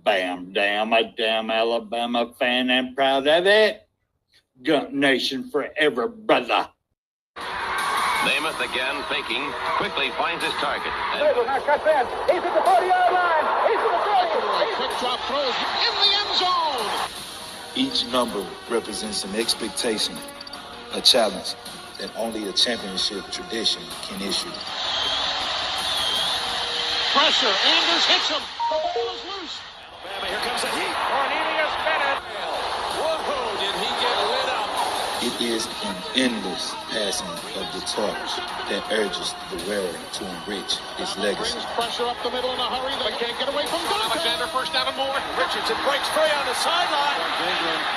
Bam Dam, a damn Alabama fan and proud of it. Gump Nation forever, brother. Namath again faking, quickly finds his target. Now cuts in. He's at the 40-yard line. He's at the 30. Quick drop throws in the end zone. Each number represents an expectation, a challenge that only a championship tradition can issue. Pressure. Anders hits him. The ball is loose. Alabama, here comes a heat. Cornelius Bennett. Whoa, did he get lit up? It is an endless passing of the torch that urges the wearer to enrich his legacy. Brings pressure up the middle in a hurry. They can't get away from Duncan. Alexander first down and more. Richardson breaks free on the sideline.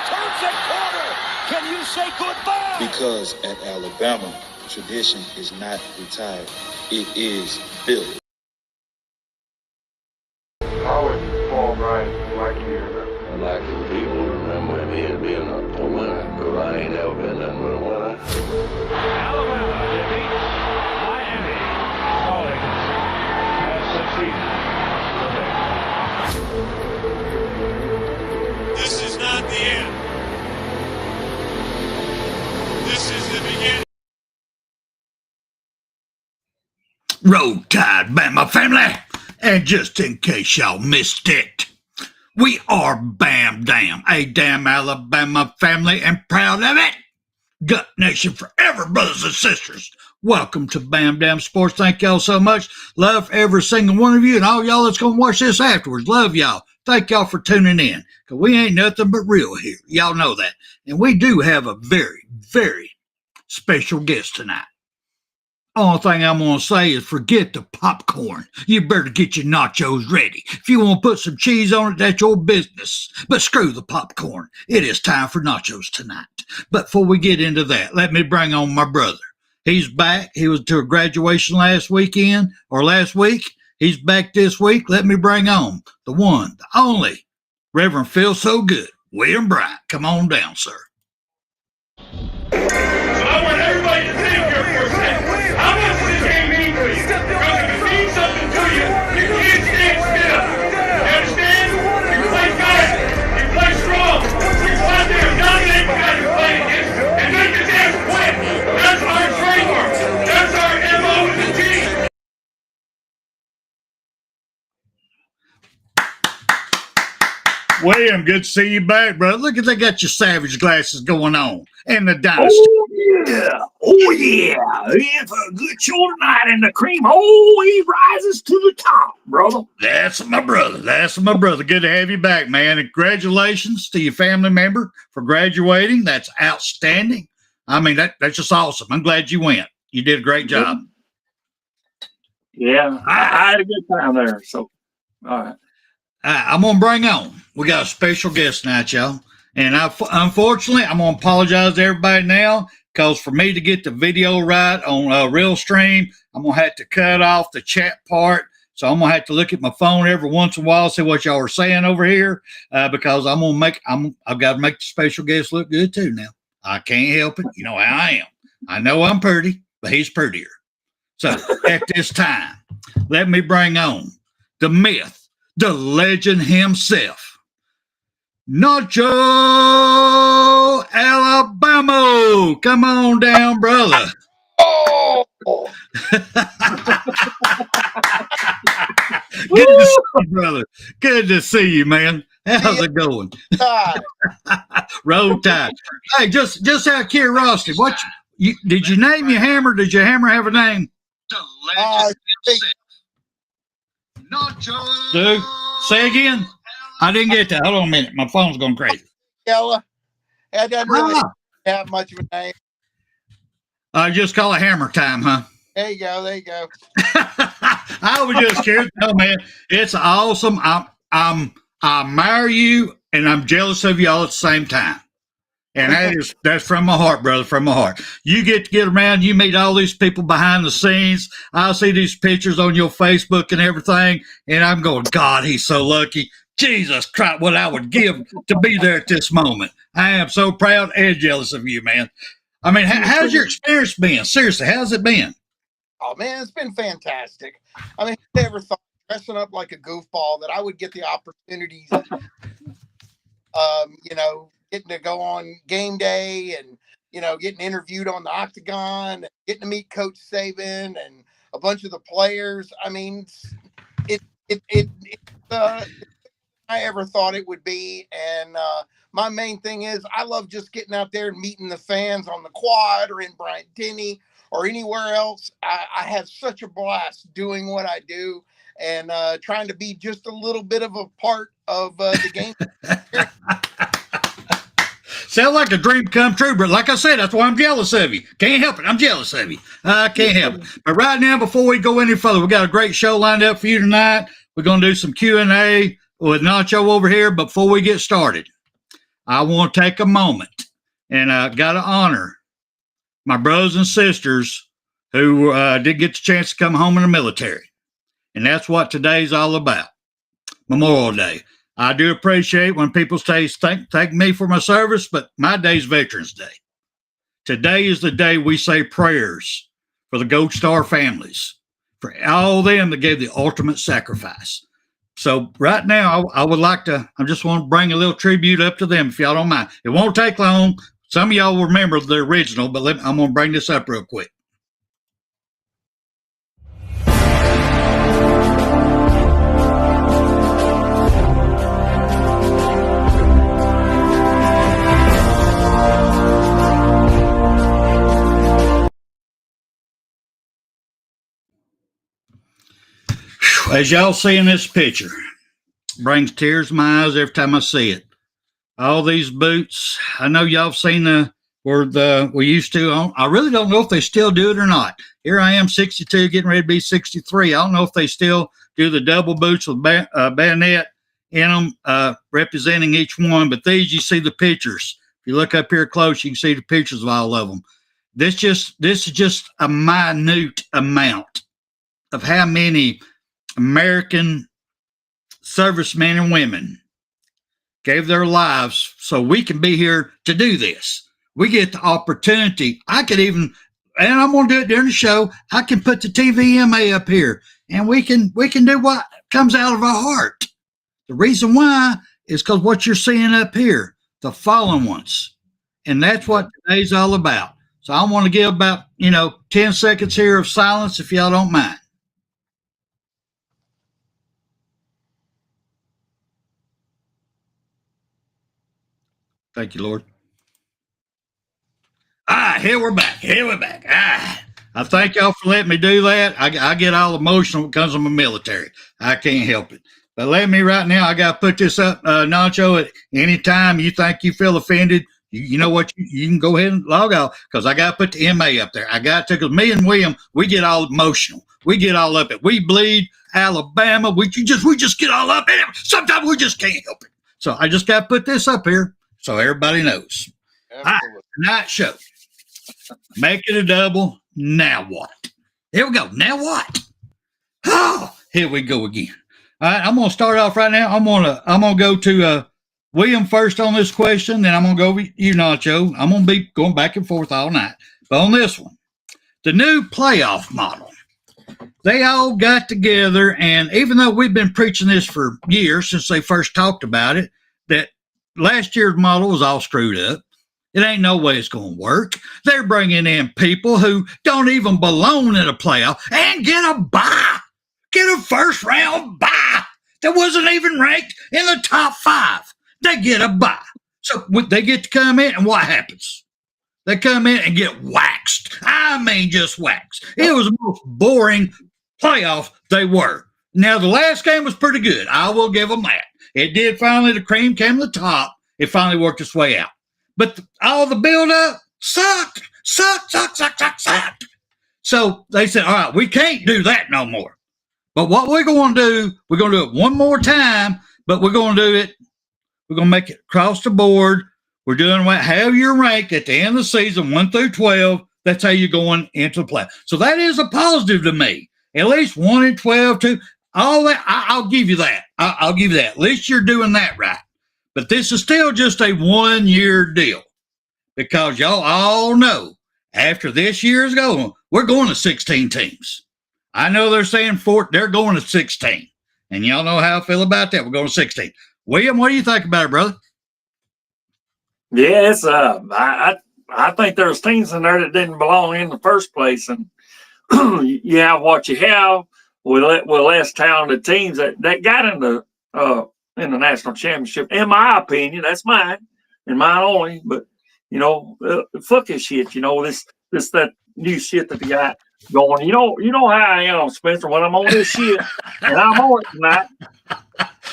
Turns at corner. Can you say goodbye? Because at Alabama, tradition is not retired. It is built. How would Paul Bryant like you? I'd like the people to remember me as being a winner, because I ain't ever been nothing but a winner. Alabama defeats Miami. Calling has succeeded. This is not the end. This is the beginning. Roll Tide, Bama family. And just in case y'all missed it, we are Bam Dam, a damn Alabama family and proud of it. Gut Nation forever, brothers and sisters. Welcome to Bam Dam Sports. Thank y'all so much. Love every single one of you and all y'all that's going to watch this afterwards. Love y'all. Thank y'all for tuning in, because we ain't nothing but real here. Y'all know that. And we do have a very, very special guest tonight. Only thing I'm going to say is forget the popcorn. You better get your nachos ready. If you want to put some cheese on it, that's your business. But screw the popcorn. It is time for nachos tonight. But before we get into that, let me bring on my brother. He's back. He was to a graduation last week. He's back this week. Let me bring on the one, the only, Reverend Phil So Good, William Bryant. Come on down, sir. I want everybody to think here for a second. How much does this game mean to you? Because if it means something to you, you can't stand still. You understand? You play fast. You play strong. You go out there and dominate the guy you're playing against and make the damn quit. That's our trademark. That's our MO as a team. William, good to see you back, brother. Look at they got your Savage glasses going on. And the dynasty. Oh yeah. It's a good show tonight, and the cream always rises to the top, brother. That's my brother. Good to have you back, man. And congratulations to your family member for graduating. That's outstanding. I mean, that's just awesome. I'm glad you went. You did a great job. Yeah, I had a good time there. So, all right. I'm going to bring on. We got a special guest tonight, y'all. And unfortunately, I'm going to apologize to everybody now, because for me to get the video right on Real Stream, I'm going to have to cut off the chat part. So I'm going to have to look at my phone every once in a while, see what y'all are saying over here, because I've got to make the special guest look good too now. I can't help it. You know how I am. I know I'm pretty, but he's prettier. So at this time, let me bring on the myth, the legend himself, Nacho Alabama. Come on down, brother. Oh. Good to see you, brother. Good to see you, man. How's it going? Roll Tide. Hey, just out of curiosity, did you name your hammer? Did your hammer have a name? Nacho. Dude, say again. I didn't get that. Hold on a minute. My phone's going crazy. It doesn't really have much of a name. I just call it hammer time, huh? There you go. I was just curious. No, man, it's awesome. I admire you, and I'm jealous of you all at the same time. And that's from my heart, brother, from my heart. You get around, you meet all these people behind the scenes. I see these pictures on your Facebook and everything, and I'm going, God, he's so lucky. Jesus Christ, what I would give to be there at this moment. I am so proud and jealous of you, man. I mean, how's your experience been? Seriously, how's it been? Oh, man, it's been fantastic. I mean, who ever thought dressing up like a goofball, that I would get the opportunities, getting to go on game day and, getting interviewed on the Octagon, getting to meet Coach Saban and a bunch of the players. I mean, I ever thought it would be. And my main thing is I love just getting out there and meeting the fans on the quad or in Bryant-Denny or anywhere else. I have such a blast doing what I do and trying to be just a little bit of a part of the game. Sound like a dream come true, but like I said, that's why I'm jealous of you. Can't help it. I'm jealous of you. I can't help it. But right now, before we go any further, we got a great show lined up for you tonight. We're going to do some Q&A with Nacho over here. But before we get started, I want to take a moment and got to honor my brothers and sisters who did get the chance to come home in the military. And that's what today's all about, Memorial Day. I do appreciate when people say thank me for my service, but my day's Veterans Day. Today is the day we say prayers for the Gold Star families, for all of them that gave the ultimate sacrifice. So right now, I just want to bring a little tribute up to them, if y'all don't mind. It won't take long. Some of y'all will remember the original, but I'm going to bring this up real quick. As y'all see in this picture, brings tears to my eyes every time I see it. All these boots, I know y'all have seen we used to. I really don't know if they still do it or not. Here I am, 62, getting ready to be 63. I don't know if they still do the double boots with bayonet in them, representing each one. But these, you see the pictures. If you look up here close, you can see the pictures of all of them. This is just a minute amount of how many American servicemen and women gave their lives so we can be here to do this. We get the opportunity. I could even, and I'm going to do it during the show, I can put the TVMA up here and we can do what comes out of our heart. The reason why is because what you're seeing up here, the fallen ones. And that's what today's all about. So I want to give about, 10 seconds here of silence if y'all don't mind. Thank you, Lord. Here we're back. I thank y'all for letting me do that. I get all emotional because I'm a military. I can't help it. But let me right now, I got to put this up, Nacho, at any time you think you feel offended, you know what, you can go ahead and log out because I got to put the MA up there. I got to, because me and William, we get all emotional. We get all up it. We bleed Alabama. We just get all up in it. Sometimes we just can't help it. So I just got to put this up here so everybody knows. All right, tonight's show. Make it a double. Now what? Here we go. Now what? Oh, here we go again. All right, I'm gonna start off right now. I'm gonna go to William first on this question, then I'm gonna go with you, Nacho. I'm gonna be going back and forth all night. But on this one, the new playoff model. They all got together, and even though we've been preaching this for years since they first talked about it, that last year's model was all screwed up. It ain't no way it's going to work. They're bringing in people who don't even belong in a playoff and get a bye. Get a first round bye that wasn't even ranked in the top 5. They get a bye. So they get to come in, and what happens? They come in and get waxed. I mean, just waxed. It was the most boring playoff they were. Now, the last game was pretty good. I will give them that. It did finally, the cream came to the top. It finally worked its way out. But all the build-up sucked. So they said, all right, we can't do that no more. But what we're going to do, we're going to do it one more time, but we're going to do it, we're going to make it across the board. We're doing how you're ranked at the end of the season, 1 through 12. That's how you're going into the play. So that is a positive to me. At least 1 and 12, 2, all that, I'll give you that. I'll give you that. At least you're doing that right. But this is still just a 1-year deal because y'all all know after this year is going, we're going to 16 teams. I know they're saying they're going to 16. And y'all know how I feel about that. We're going to 16. William, what do you think about it, brother? Yeah, it's I think there's teams in there that didn't belong in the first place, and you have what you have with less talented teams that got in the national championship. In my opinion, that's mine and mine only. But fuck this shit. This that new shit that they got going. You know how I am, Spencer. When I'm on this shit, and I'm on it tonight.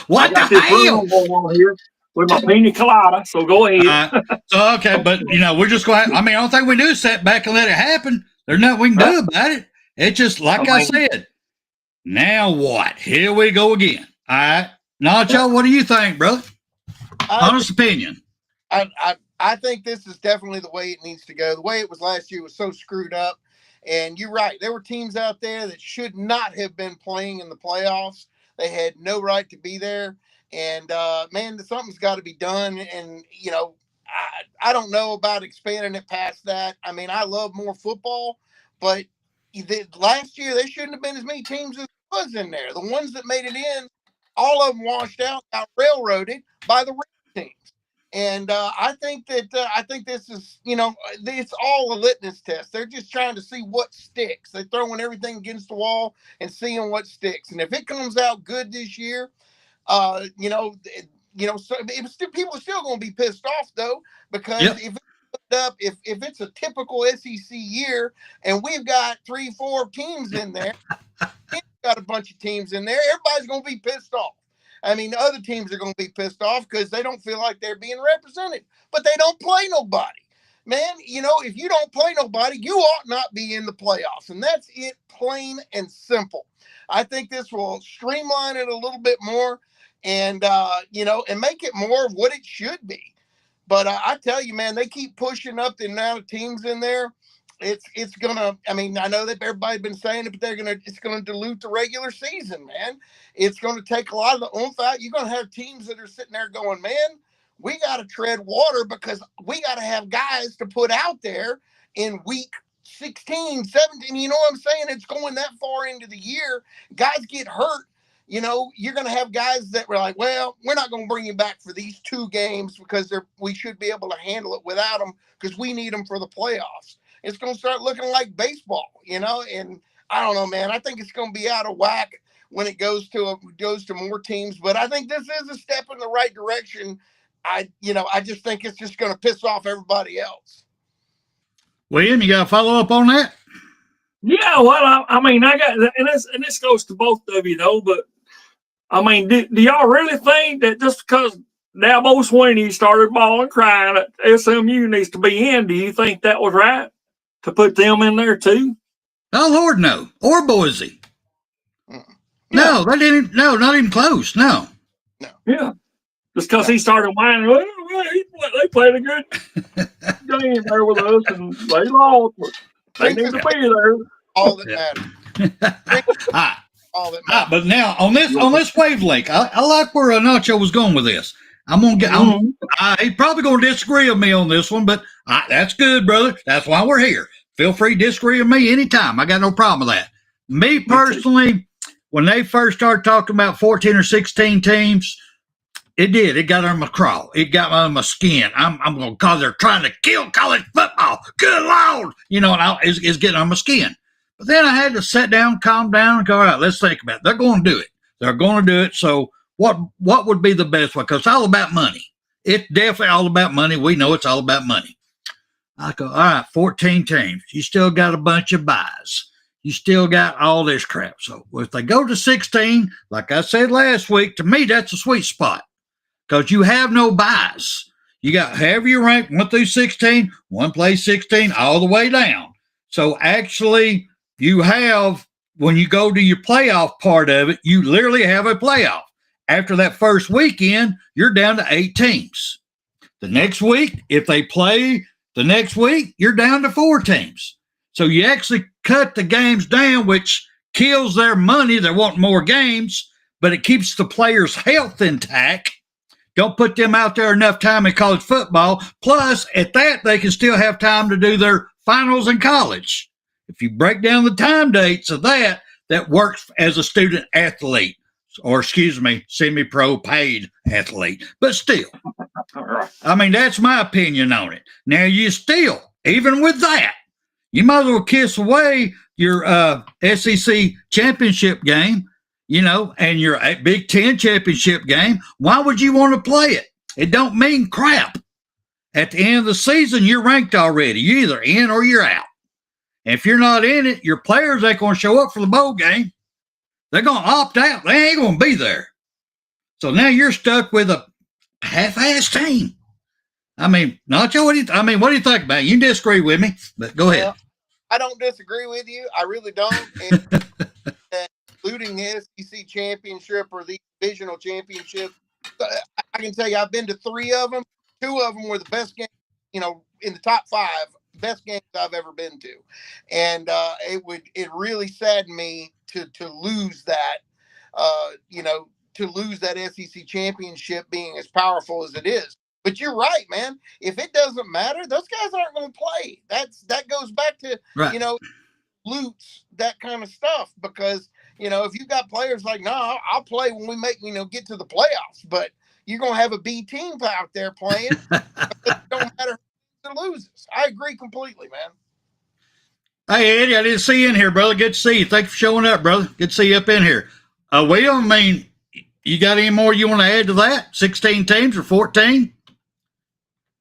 What I got the this hell? room going on here with my pina colada. So go ahead. Okay, but we're just going. I mean, I don't think we do sit back and let it happen. There's nothing we can do about it. It's just like I said. Now what? Here we go again. All right, Nacho, what do you think, brother? Honest opinion. I think this is definitely the way it needs to go. The way it was last year was so screwed up. And you're right. There were teams out there that should not have been playing in the playoffs. They had no right to be there. And, man, something's got to be done. And, I don't know about expanding it past that. I mean, I love more football, but last year there shouldn't have been as many teams as was in there. The ones that made it in, all of them washed out, got railroaded by the real teams. And I think this is, it's all a litmus test. They're just trying to see what sticks. They're throwing everything against the wall and seeing what sticks. And if it comes out good this year, so people are still going to be pissed off though, because if it's a typical SEC year and we've got 3-4 teams in there, we've got a bunch of teams in there, everybody's going to be pissed off. I mean, the other teams are going to be pissed off because they don't feel like they're being represented, but they don't play nobody. Man, if you don't play nobody, you ought not be in the playoffs. And that's it, plain and simple. I think this will streamline it a little bit more and make it more of what it should be. But I tell you, man, they keep pushing up the amount of teams in there. It's gonna. I mean, I know that everybody's been saying it, but it's gonna dilute the regular season, man. It's gonna take a lot of the oomph out. You're gonna have teams that are sitting there going, man, we got to tread water because we got to have guys to put out there in week 16, 17. You know what I'm saying? It's going that far into the year. Guys get hurt. You're going to have guys that were like, well, we're not going to bring you back for these 2 games because we should be able to handle it without them because we need them for the playoffs. It's going to start looking like baseball, and I don't know, man. I think it's going to be out of whack when it goes to more teams, but I think this is a step in the right direction. I just think it's just going to piss off everybody else. William, you got to follow up on that? Yeah, well, I mean, I got, and this goes to both of you, though, but I mean, do y'all really think that just because Dabo Swinney started bawling, crying that SMU needs to be in, do you think that was right to put them in there too? Oh, Lord, no. Or Boise. No, they didn't. No, not even close. No. Yeah. Just because he started whining, well, they played a good game there with us and they lost, but they need to be there. All that matters. All that matters. But now on this wavelength, I like where Nacho was going with this. I'm gonna get. He's probably gonna disagree with me on this one, but that's good, brother. That's why we're here. Feel free to disagree with me anytime. I got no problem with that. Me personally, when they first started talking about 14 or 16 teams, it got on my craw. It got on my skin. I'm going to call they're trying to kill college football. Good Lord. It's getting on my skin. But then I had to sit down, calm down, and go, all right, let's think about it. They're going to do it. They're going to do it. So what would be the best way? Because it's all about money. It's definitely all about money. We know it's all about money. I go, all right, 14 teams. You still got a bunch of buys. You still got all this crap. So if they go to 16, like I said last week, to me, that's a sweet spot because you have no buys. You got however you rank 1 through 16, one plays 16 all the way down. So actually, you have, when you go to your playoff part of it, you literally have a playoff. After that first weekend, you're down to 8 teams. The next week, if they play the next week, you're down to 4 teams. So you actually cut the games down, which kills their money. They want more games, but it keeps the players' health intact. Don't put them out there enough time in college football. Plus, at that, they can still have time to do their finals in college. If you break down the time dates of that works as a student athlete. or excuse me, semi-pro paid athlete. But still, I mean, that's my opinion on it. Now, you still, even with that, you might as well kiss away your SEC championship game, and your Big Ten championship game. Why would you want to play it? It don't mean crap. At the end of the season, you're ranked already. You're either in or you're out. And if you're not in it, your players ain't going to show up for the bowl game. They're going to opt out. They ain't going to be there. So now you're stuck with a half-ass team. I mean, Nacho, what do you think about it? You can disagree with me, but go ahead. I don't disagree with you. I really don't. And, including the SEC championship or the divisional championship, I can tell you I've been to 3 of them. 2 of them were the best games, in the top 5 best games I've ever been to. And it really saddened me to lose that, to lose that SEC championship being as powerful as it is. But you're right, man. If it doesn't matter, those guys aren't going to play. That goes back to, right. Lutes, that kind of stuff. Because, if you've got players like, no, I'll play when we get to the playoffs. But you're going to have a B team out there playing. It don't matter who loses. I agree completely, man. Hey, Eddie, I didn't see you in here, brother. Good to see you. Thanks for showing up, brother. Good to see you up in here. Will, you got any more you want to add to that? 16 teams or 14?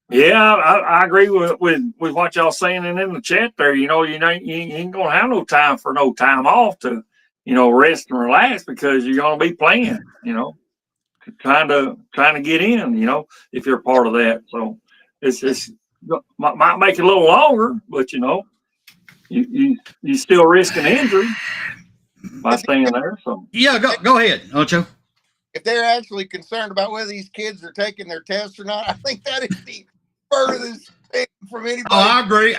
Yeah, I agree with what y'all saying in the chat there. You ain't gonna have no time for no time off to, rest and relax because you're gonna be playing. Trying to get in. If you're a part of that, so it's might make it a little longer, but you still risking injury by staying there. So yeah, go ahead, Nacho. If they're actually concerned about whether these kids are taking their tests or not, I think that is the furthest thing from anybody. Oh,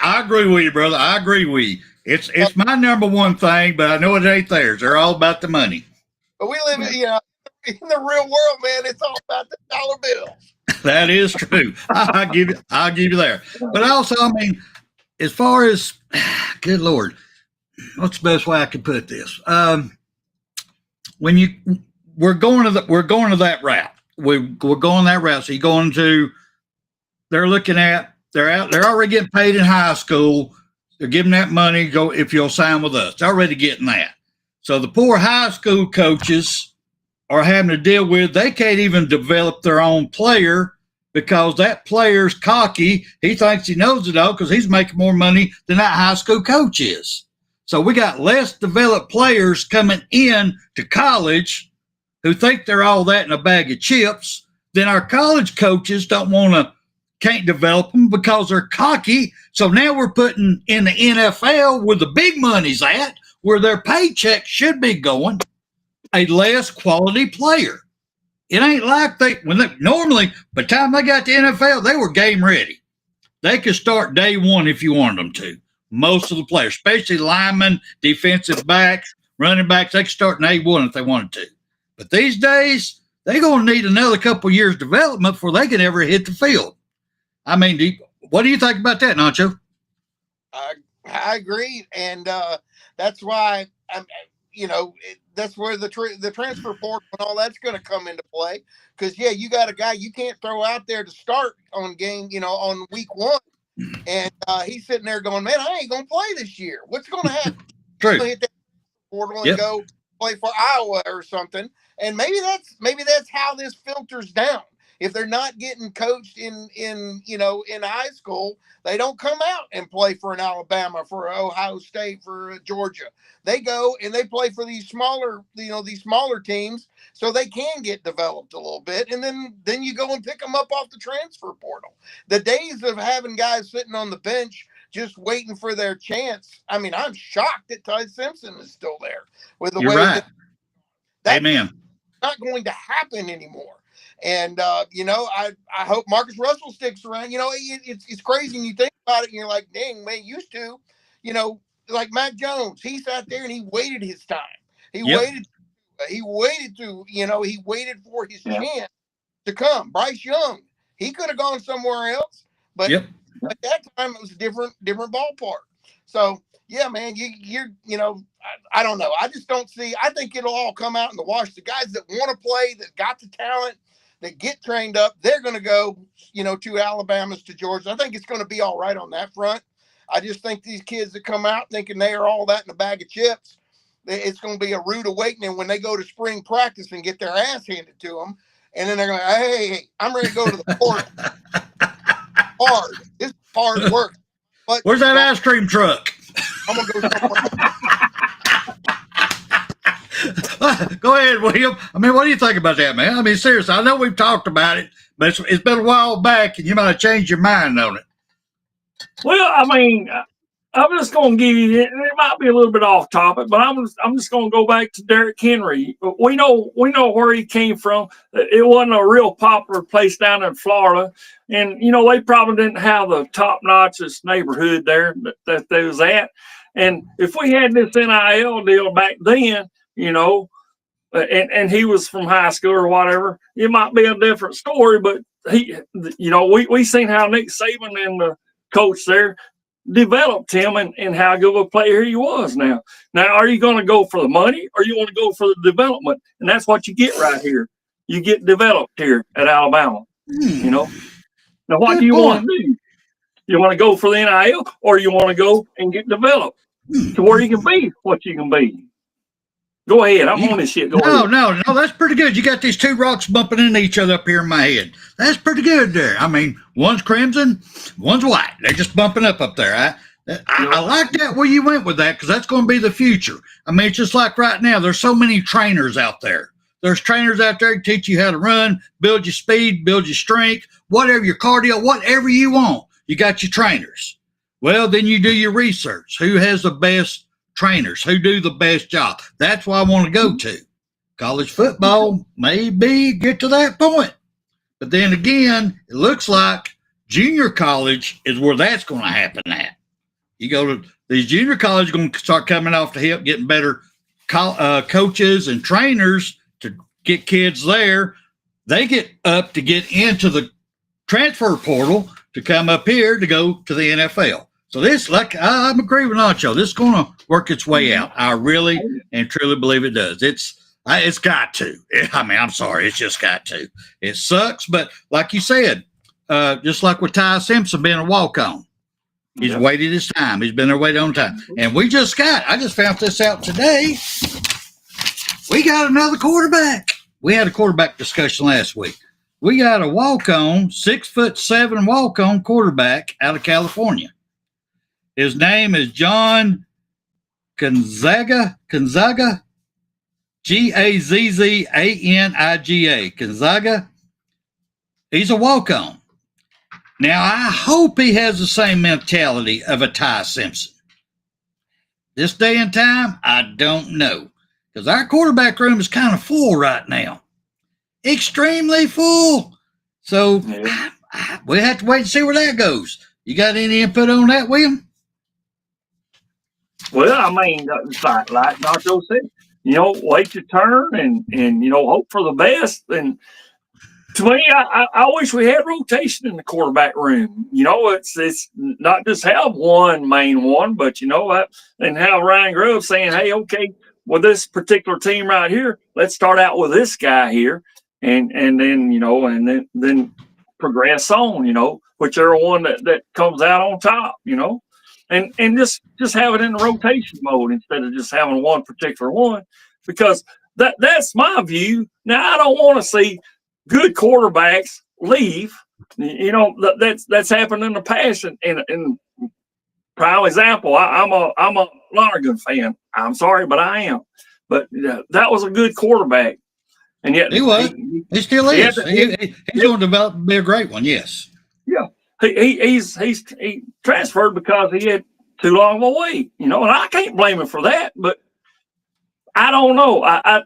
I agree with you, brother. I agree with you. It's my number one thing, but I know it ain't theirs. They're all about the money. But we live, in the real world, man. It's all about the dollar bills. That is true. I'll give you there. But also, as far as, good Lord, what's the best way I could put this? We're going to that route. We're going that route. So you're going to. They're looking at. They're already getting paid in high school. They're giving that money. Go if you'll sign with us. They're already getting that. So the poor high school coaches are having to deal with. They can't even develop their own player because that player's cocky. He thinks he knows it all because he's making more money than that high school coach is. So we got less developed players coming in to college who think they're all that in a bag of chips. Then our college coaches can't develop them because they're cocky. So now we're putting in the NFL where the big money's at, where their paycheck should be going, a less quality player. It ain't like normally, by the time they got to NFL, they were game ready. They could start day one if you wanted them to. Most of the players, especially linemen, defensive backs, running backs, they could start in A1 if they wanted to. But these days, they're going to need another couple years development before they can ever hit the field. What do you think about that, Nacho? I agree, and that's why that's where the transfer portal and all that's going to come into play. Because you got a guy you can't throw out there to start on week 1, and he's sitting there going, "Man, I ain't going to play this year. What's going to happen?" True. Hit that portal and go play for Iowa or something, and maybe that's how this filters down. If they're not getting coached in high school, they don't come out and play for an Alabama, for Ohio State, for Georgia. They go and they play for these smaller teams so they can get developed a little bit. And then you go and pick them up off the transfer portal. The days of having guys sitting on the bench just waiting for their chance. I'm shocked that Ty Simpson is still there with the You're way right. that's Amen. not going to happen anymore. And, I hope Marcus Russell sticks around. It's crazy when you think about it and you're like, dang, man, used to, like Mac Jones, he sat there and he waited his time. He waited for his chance to come. Bryce Young, he could have gone somewhere else, but at that time it was a different ballpark. So yeah, man, you know, I don't know. I just don't see. I think it'll all come out in the wash. The guys that want to play, that got the talent, that get trained up, they're going to go, you know, to Alabama's, to Georgia. I think it's going to be all right on that front. I just think these kids that come out thinking they are all that in a bag of chips, it's going to be a rude awakening when they go to spring practice and get their ass handed to them. And then they're going, hey, I'm ready to go to the court. Hard. This is hard work. But where's that ice cream truck? I'm going to go somewhere. Go ahead, William. I mean, what do you think about that, man? I mean, seriously, I know we've talked about it, but it's been a while back, and you might have changed your mind on it. Well, I mean, I'm just going to give you. It might be a little bit off topic, but I'm just going to go back to Derrick Henry. We know where he came from. It wasn't a real popular place down in Florida, and you know they probably didn't have the top notchest neighborhood there that they was at. And if we had this NIL deal back then, you know, and he was from high school or whatever, it might be a different story. But he, you know, we seen how Nick Saban and the coach there developed him and how good of a player he was. Now, are you going to go for the money or you want to go for the development? And that's what you get right here. You get developed here at Alabama. You know. Now, what do you want to do? You want to go for the NIL or you want to go and get developed to where you can be what you can be? Go ahead. I'm on this shit. Go ahead. No. That's pretty good. You got these two rocks bumping into each other up here in my head. That's pretty good there. I mean, one's crimson, one's white. They're just bumping up there. I like that where you went with that because that's going to be the future. I mean, it's just like right now, there's so many trainers out there. There's trainers out there to teach you how to run, build your speed, build your strength, whatever, your cardio, whatever you want. You got your trainers. Well, then you do your research. Who has the best trainers? Who do the best job? That's what I want to go to. College football, maybe get to that point. But then again, it looks like junior college is where that's going to happen at. You go to these junior colleges going to start coming off the hip, getting better coaches and trainers to get kids there. They get up to get into the transfer portal to come up here to go to the NFL. So this, like I'm agreeing with Nacho, this is going to work its way out. I really and truly believe it does. It's got to. I mean, I'm sorry, it's just got to. It sucks, but like you said, just like with Ty Simpson being a walk-on, he's waited his time. He's been there waiting on time, and I just found this out today. We got another quarterback. We had a quarterback discussion last week. We got a walk-on, 6'7" walk-on quarterback out of California. His name is John Gonzaga, Gazzaniga. Gonzaga. He's a walk-on. Now, I hope he has the same mentality of a Ty Simpson. This day and time, I don't know. Because our quarterback room is kind of full right now. Extremely full. So we have to wait and see where that goes. You got any input on that, William? Well, I mean, like Nacho said, you know, wait your turn and you know, hope for the best. And to me, I wish we had rotation in the quarterback room. You know, it's not just have one main one, but you know what, and have Ryan Grove saying, hey, okay, with this particular team right here, let's start out with this guy here. And then, you know, and then progress on, you know, whichever one that comes out on top, you know, and just have it in the rotation mode instead of just having one particular one, because that's my view. Now, I don't want to see good quarterbacks leave. You know, that's happened in the past. And prime example, I'm a Lonergan fan. I'm sorry, but I am. But that was a good quarterback. And yet he was. He still is. He's going to develop and be a great one. Yes. Yeah. He transferred because he had too long of a wait. You know, and I can't blame him for that. But I don't know. I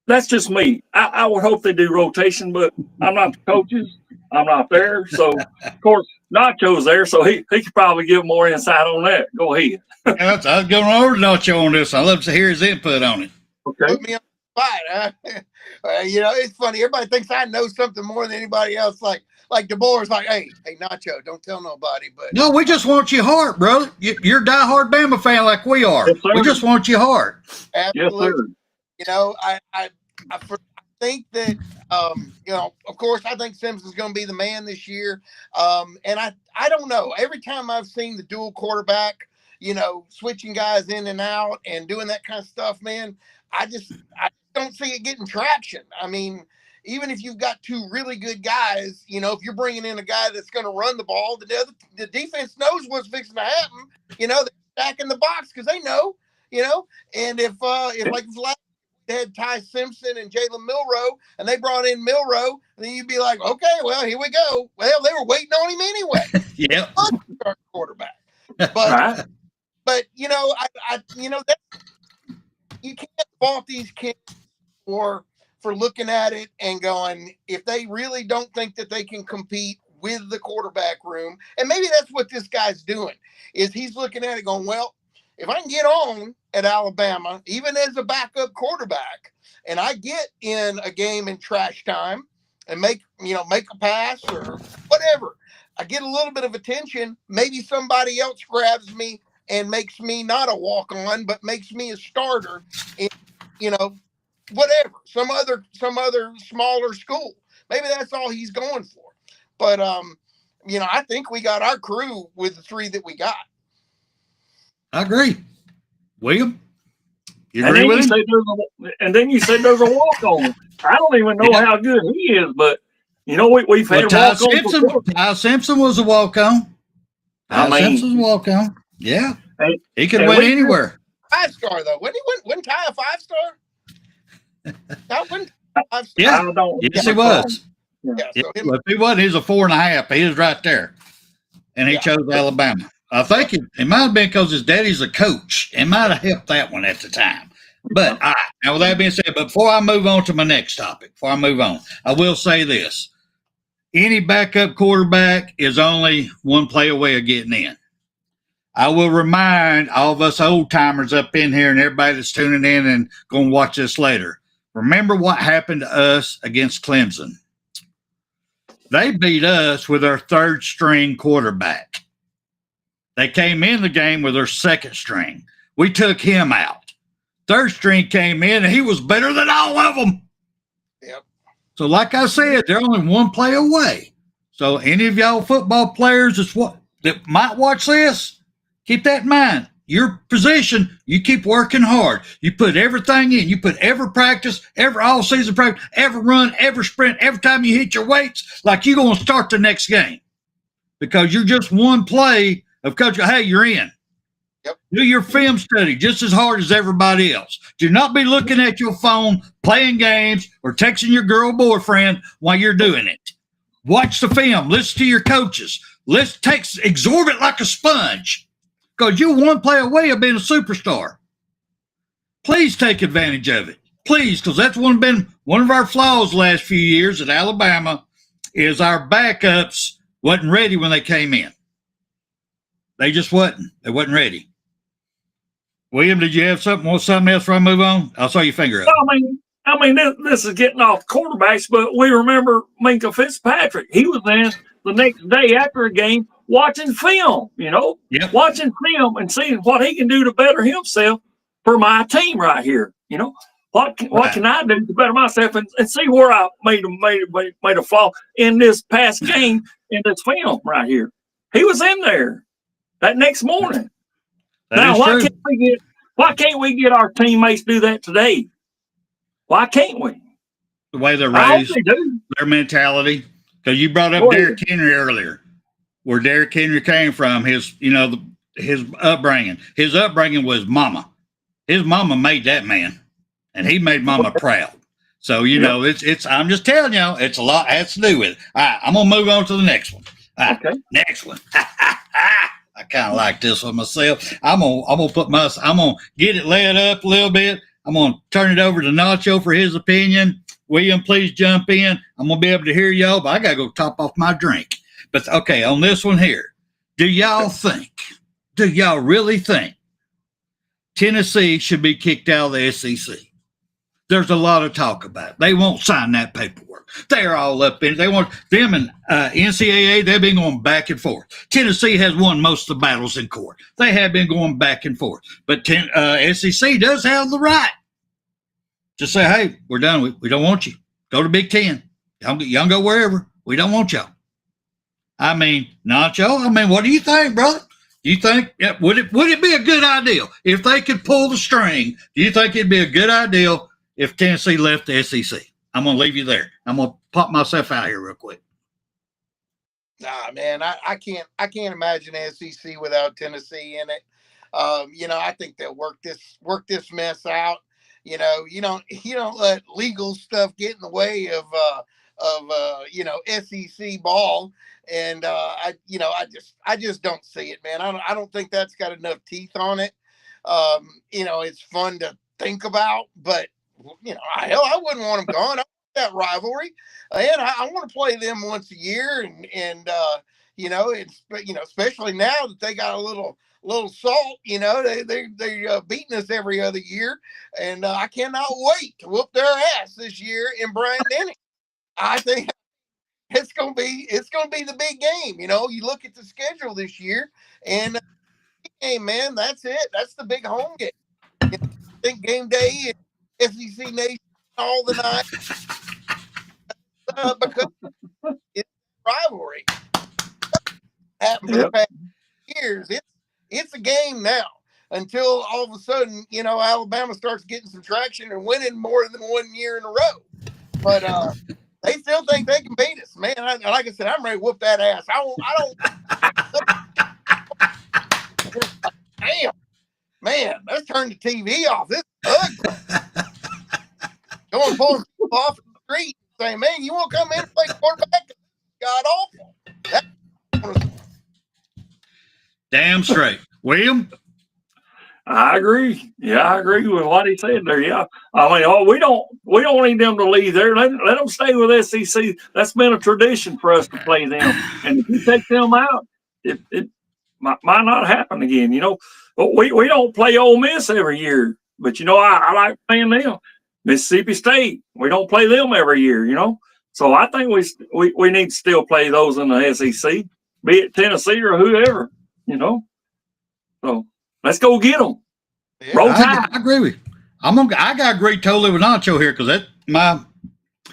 that's just me. I would hope they do rotation, but I'm not the coaches. I'm not there. So of course Nacho's there, so he could probably give more insight on that. Go ahead. I was going over to Nacho on this. I'd love to hear his input on it. Okay. Put me on the spot, huh? You know, it's funny. Everybody thinks I know something more than anybody else. Like, like DeBoer's like, hey, Nacho, don't tell nobody. But No, we just want you heart, brother. You're a diehard Bama fan like we are. Yes, sir. We just want you heart. absolutely, Yes, sir. you know, I think that you know, of course, I think Simpson's going to be the man this year. And I don't know. Every time I've seen the dual quarterback, you know, switching guys in and out and doing that kind of stuff, man, I don't see it getting traction. I mean, even if you've got two really good guys, you know, if you're bringing in a guy that's going to run the ball, the defense knows what's fixing to happen. You know, they're stacking the box because they know, you know. And if like last they had Ty Simpson and Jalen Milroe, and they brought in Milroe, then you'd be like, okay, well, here we go. Well, they were waiting on him anyway. Yep. Quarterback. Right. But you know, I you know, that you can't fault these kids for looking at it and going, if they really don't think that they can compete with the quarterback room, and maybe that's what this guy's doing, is he's looking at it going, well, if I can get on at Alabama, even as a backup quarterback, and I get in a game in trash time and make a pass or whatever, I get a little bit of attention. Maybe somebody else grabs me and makes me not a walk-on, but makes me a starter in, you know, whatever, some other smaller school. Maybe that's all he's going for. But you know, I think we got our crew with the three that we got. I agree. William, you And agree then with him? then you said there's a walk-on. I don't even know how good he is, but you know we've had Ty walk-on before. Ty Simpson was a walk-on. Simpson's a walk-on. Yeah. And- He could and win we- anywhere. 5-star though. When Ty a 5-star? That wouldn't 5-star. Yeah. I don't. Yes, he was. Yeah, Yeah, so him, well, if he wasn't, he's a 4.5. He was right there. And he Yeah. chose Alabama. I think it might have been because his daddy's a coach. It might have helped that one at the time. But all right, now with that being said, but before I move on to my next topic, I will say this. Any backup quarterback is only one play away of getting in. I will remind all of us old timers up in here and everybody that's tuning in and going to watch this later. Remember what happened to us against Clemson. They beat us with our third string quarterback. They came in the game with their second string. We took him out. Third string came in, and he was better than all of them. Yep. So, like I said, they're only one play away. So, any of y'all football players that might watch this, keep that in mind. Your position, you keep working hard. You put everything in. You put every practice, every all-season practice, every run, every sprint, every time you hit your weights, like you're going to start the next game. Because you're just one play of coach. Hey, you're in. Yep. Do your film study just as hard as everybody else. Do not be looking at your phone, playing games, or texting your girl or boyfriend while you're doing it. Watch the film. Listen to your coaches. Absorb it like a sponge. Because you're one play away of being a superstar. Please take advantage of it. Please, because that's been one of our flaws the last few years at Alabama is our backups wasn't ready when they came in. They just wasn't. They wasn't ready. William, did you have something else before I move on? I saw your finger up. I mean, this is getting off quarterbacks, but we remember Minka Fitzpatrick. He was in the next day after a game watching film, watching film and seeing what he can do to better himself for my team right here. What can I do to better myself and see where I made a fall in this past game in this film right here. He was in there that next morning. Now, why can't we get our teammates to do that today? Why can't we? The way they're raised, their mentality. Because you brought up Derrick Henry earlier, where Derrick Henry came from. His upbringing. His upbringing was mama. His mama made that man, and he made mama proud. So it's. I'm just telling y'all, it's a lot has to do with it. All right, I'm gonna move on to the next one. Okay. Next one. I kind of like this one myself. I'm gonna get it led up a little bit. I'm gonna turn it over to Nacho for his opinion. William, please jump in. I'm gonna be able to hear y'all, but I gotta go top off my drink. But okay, on this one here, do y'all really think Tennessee should be kicked out of the SEC? there's a lot of talk about it. They won't sign that paperwork. They're all up in it. They want them and NCAA, they've been going back and forth. Tennessee has won most of the battles in court. They have been going back and forth. But SEC does have the right to say, hey, we're done. We don't want you. Go to Big Ten. Y'all can go wherever. We don't want y'all. I mean, Nacho, what do you think, brother? Do you think, would it be a good idea if they could pull the string? Do you think it'd be a good idea if Tennessee left the SEC? I'm going to leave you there. I'm going to pop myself out here real quick. Nah, man, I can't imagine SEC without Tennessee in it. I think they'll work this mess out. You don't let legal stuff get in the way of SEC ball. And I just don't see it, man. I don't think that's got enough teeth on it. It's fun to think about, but I wouldn't want them gone. I want that rivalry, and I want to play them once a year, and especially now that they got a little salt. They're beating us every other year, and I cannot wait to whoop their ass this year in Bryant-Denny. I think it's gonna be the big game. You look at the schedule this year, and hey, man, that's it. That's the big home game. I think game day and SEC Nation all the night because it's a rivalry. Happened for the past years. It's a game now. Until all of a sudden, Alabama starts getting some traction and winning more than 1 year in a row. But they still think they can beat us, man. Like I said, I'm ready to whoop that ass. Damn, man, let's turn the TV off. This is ugly. Going pulling people off the street and saying, man, you want to come in and play quarterback? God awful. Damn straight. William? I agree. Yeah, I agree with what he said there. Yeah, we don't need them to leave there. Let them stay with SEC. That's been a tradition for us to play them. And if you take them out, it might not happen again. But we don't play Ole Miss every year. But I like playing them. Mississippi State, we don't play them every year. So I think we need to still play those in the SEC, be it Tennessee or whoever. So let's go get them. Yeah, I agree with you. I got to agree totally with Nacho here because that's my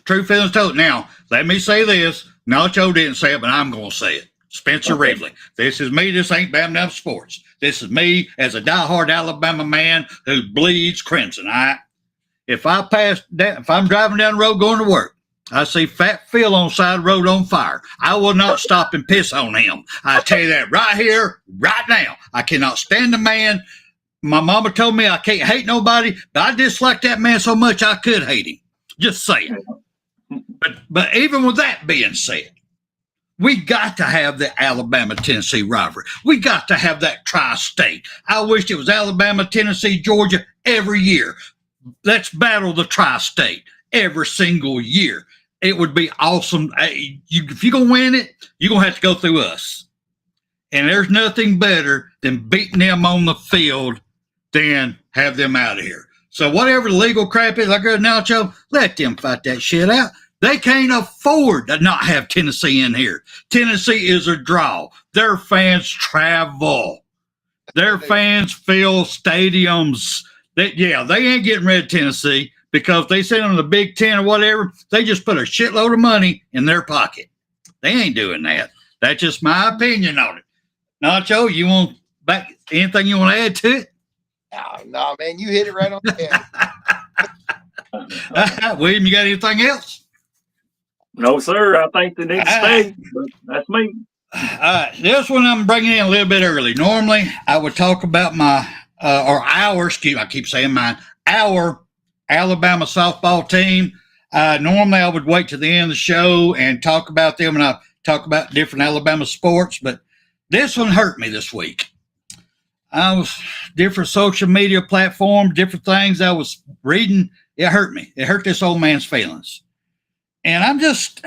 true feelings told. Now, let me say this. Nacho didn't say it, but I'm going to say it. Spencer Reevely. This is me. This ain't BAMA Sports. This is me as a diehard Alabama man who bleeds crimson. If I'm driving down the road going to work, I see Fat Phil on the side of the road on fire, I will not stop and piss on him. I tell you that right here, right now. I cannot stand the man. My mama told me I can't hate nobody, but I dislike that man so much I could hate him. Just saying. But even with that being said, we got to have the Alabama-Tennessee rivalry. We got to have that tri-state. I wish it was Alabama, Tennessee, Georgia every year. Let's battle the tri-state every single year. It would be awesome. If you're going to win it, you're going to have to go through us. And there's nothing better than beating them on the field than have them out of here. So whatever the legal crap is, like Nacho, let them fight that shit out. They can't afford to not have Tennessee in here. Tennessee is a draw. Their fans travel. Their fans fill stadiums. They ain't getting rid of Tennessee because they send them to the Big Ten or whatever. They just put a shitload of money in their pocket. They ain't doing that. That's just my opinion on it. Nacho, you want back anything you want to add to it? No, man, you hit it right on the head. William, you got anything else? No, sir. I think they need to stay. But that's me. This one I'm bringing in a little bit early. Normally, I would talk about our Alabama softball team. Normally, I would wait to the end of the show and talk about them, and I talk about different Alabama sports. But this one hurt me this week. I was different social media platforms, different things I was reading. It hurt me. It hurt this old man's feelings. And I'm just,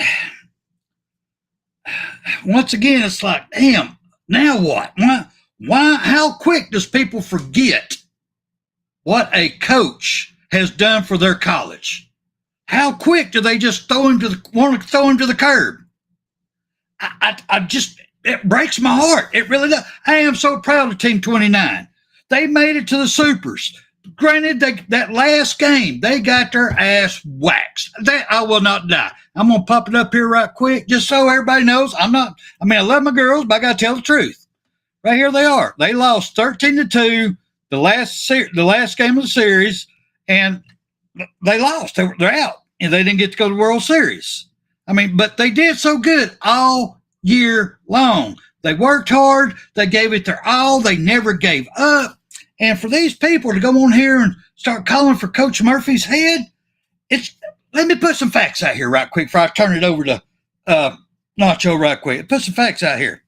once again, it's like, damn, now what? Why, how quick does people forget what a coach has done for their college. How quick do they just want to throw him to the curb? I just, it breaks my heart. It really does. I am so proud of Team 29. They made it to the Supers. Granted, that last game, they got their ass waxed. I will not die. I'm going to pop it up here right quick just so everybody knows I love my girls, but I got to tell the truth. Right here they are. They lost 13-2 the last game of the series, and they lost. They're out, and they didn't get to go to the World Series. But they did so good all year long. They worked hard. They gave it their all. They never gave up. And for these people to go on here and start calling for Coach Murphy's head, let me put some facts out here right quick before I turn it over to Nacho right quick. Put some facts out here.